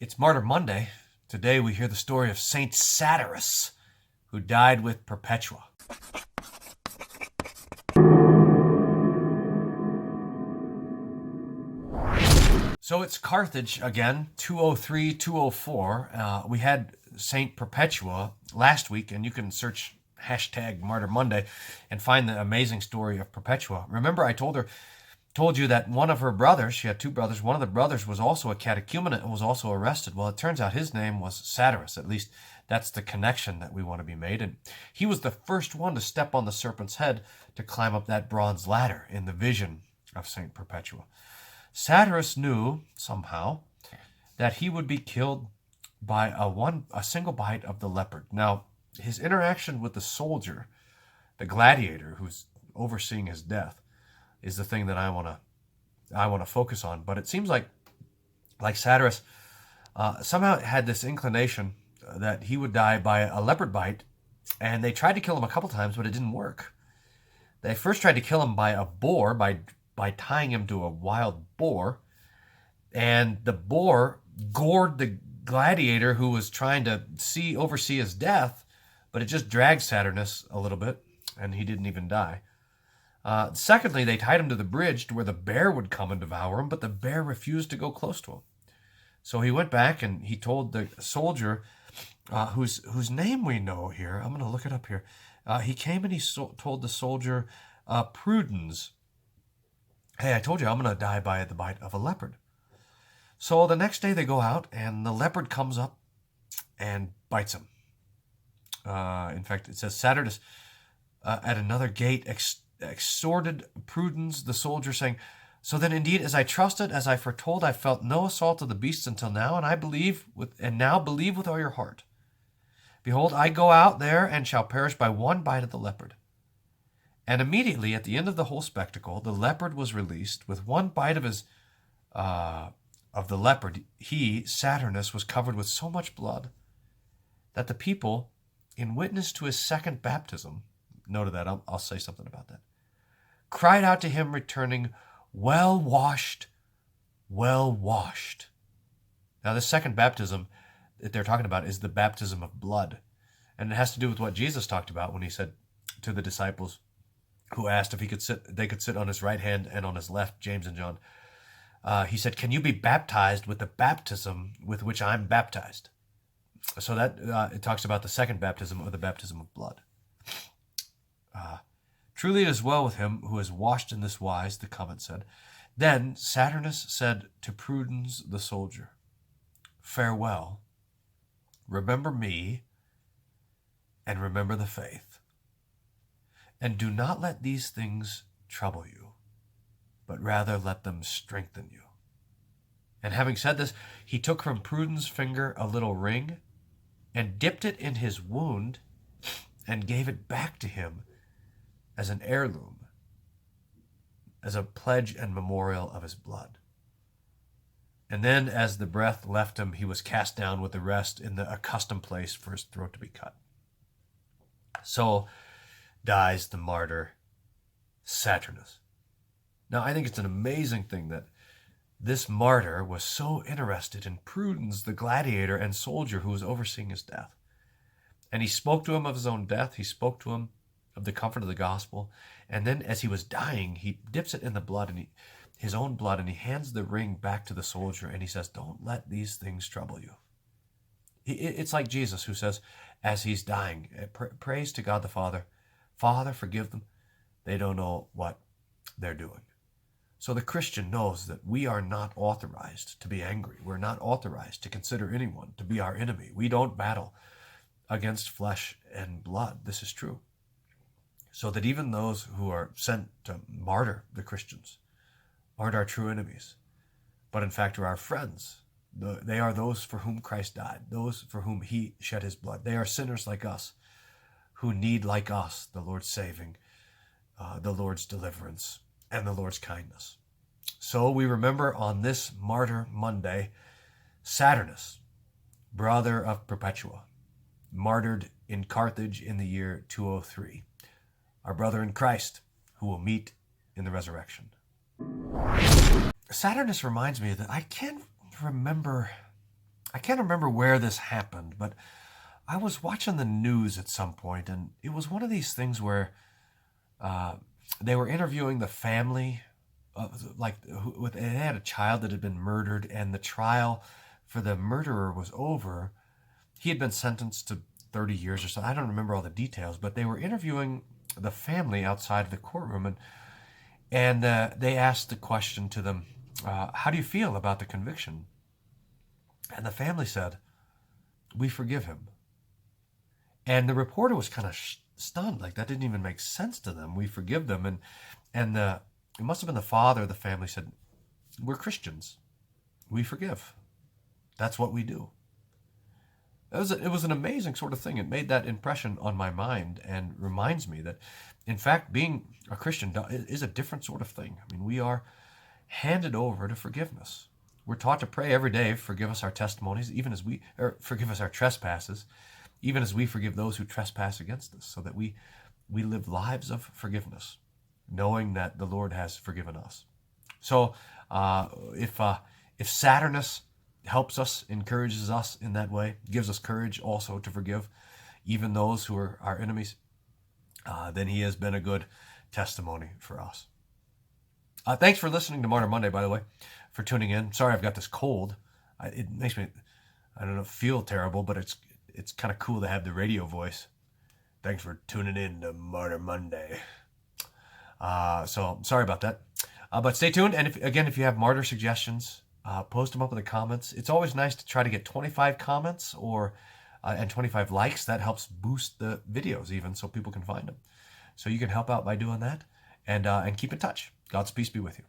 It's Martyr Monday. Today we hear the story of Saint Saturus, who died with Perpetua. So it's Carthage again, 203, 204. We had Saint Perpetua last week, and you can search hashtag Martyr Monday and find the amazing story of Perpetua. Remember, I told you that one of her brothers, she had two brothers, one of the brothers was also a catechumenate and was also arrested. Well, it turns out his name was Saturus. At least that's the connection that we want to be made. And he was the first one to step on the serpent's head to climb up that bronze ladder in the vision of Saint Perpetua. Saturus knew somehow that he would be killed by a single bite of the leopard. Now, his interaction with the soldier, the gladiator who's overseeing his death, is the thing that I want to focus on. But it seems like Saturus somehow had this inclination that he would die by a leopard bite, and they tried to kill him a couple times, but it didn't work. They first tried to kill him by a boar, by tying him to a wild boar, and the boar gored the gladiator who was trying to oversee his death, but it just dragged Saturnus a little bit, and he didn't even die. Secondly, they tied him to the bridge to where the bear would come and devour him, but the bear refused to go close to him. So he went back and he told the soldier, whose name we know here, I'm going to look it up here. He came and he told the soldier, Prudens, hey, I told you I'm going to die by the bite of a leopard. So the next day they go out and the leopard comes up and bites him. In fact, it says Saturus at another gate exhorted Prudens, the soldier, saying, so then indeed, as I trusted, as I foretold, I felt no assault of the beasts until now, and now believe with all your heart. Behold, I go out there and shall perish by one bite of the leopard. And immediately at the end of the whole spectacle, the leopard was released. With one bite of the leopard, he, Saturnus, was covered with so much blood that the people, in witness to his second baptism, noted that, I'll say something about that, cried out to him, returning, well washed, well washed. Now, the second baptism that they're talking about is the baptism of blood. And it has to do with what Jesus talked about when he said to the disciples who asked if they could sit on his right hand and on his left, James and John. He said, can you be baptized with the baptism with which I'm baptized? So that it talks about the second baptism, or the baptism of blood. Truly it is well with him who is washed in this wise, the comment said. Then Saturnus said to Prudens the soldier, farewell, remember me, and remember the faith. And do not let these things trouble you, but rather let them strengthen you. And having said this, he took from Prudens' finger a little ring, and dipped it in his wound, and gave it back to him as an heirloom, as a pledge and memorial of his blood. And then, as the breath left him, he was cast down with the rest in the accustomed place for his throat to be cut. So dies the martyr Saturnus. Now, I think it's an amazing thing that this martyr was so interested in Prudens, the gladiator and soldier who was overseeing his death. And he spoke to him of his own death. He spoke to him of the comfort of the gospel. And then as he was dying, he dips it in the blood, and his own blood, and he hands the ring back to the soldier, and he says, don't let these things trouble you. It's like Jesus, who says, as he's dying, prays to God the Father, Father, forgive them. They don't know what they're doing. So the Christian knows that we are not authorized to be angry. We're not authorized to consider anyone to be our enemy. We don't battle against flesh and blood. This is true. So that even those who are sent to martyr the Christians aren't our true enemies, but in fact are our friends. They are those for whom Christ died, those for whom he shed his blood. They are sinners like us, who need, like us, the Lord's saving, the Lord's deliverance, and the Lord's kindness. So we remember on this Martyr Monday, Saturnus, brother of Perpetua, martyred in Carthage in the year 203. Our brother in Christ, who will meet in the resurrection. Saturnus reminds me that I can't remember I can't remember where this happened, but I was watching the news at some point, and it was one of these things where uh, they were interviewing the family. They had a child that had been murdered, and the trial for the murderer was over. He had been sentenced to 30 years or so. I don't remember all the details, but they were interviewing the family outside of the courtroom, and they asked the question to them, "How do you feel about the conviction?" And the family said, "We forgive him." And the reporter was kind of stunned, like that didn't even make sense to them. We forgive them, and it must have been the father of the family said, "We're Christians. We forgive. That's what we do." It was an amazing sort of thing. It made that impression on my mind and reminds me that, in fact, being a Christian is a different sort of thing. I mean, we are handed over to forgiveness. We're taught to pray every day, forgive us our testimonies, forgive us our trespasses, even as we forgive those who trespass against us, so that we live lives of forgiveness, knowing that the Lord has forgiven us. So if Saturnus helps us, encourages us in that way, gives us courage also to forgive even those who are our enemies, then he has been a good testimony for us. Thanks for listening to Martyr Monday, by the way, for tuning in. Sorry I've got this cold. It makes me, I don't know, feel terrible, but it's kind of cool to have the radio voice. Thanks for tuning in to Martyr Monday. So sorry about that. But stay tuned. And if you have martyr suggestions, post them up in the comments. It's always nice to try to get 25 comments and 25 likes. That helps boost the videos even, so people can find them. So you can help out by doing that, and keep in touch. God's peace be with you.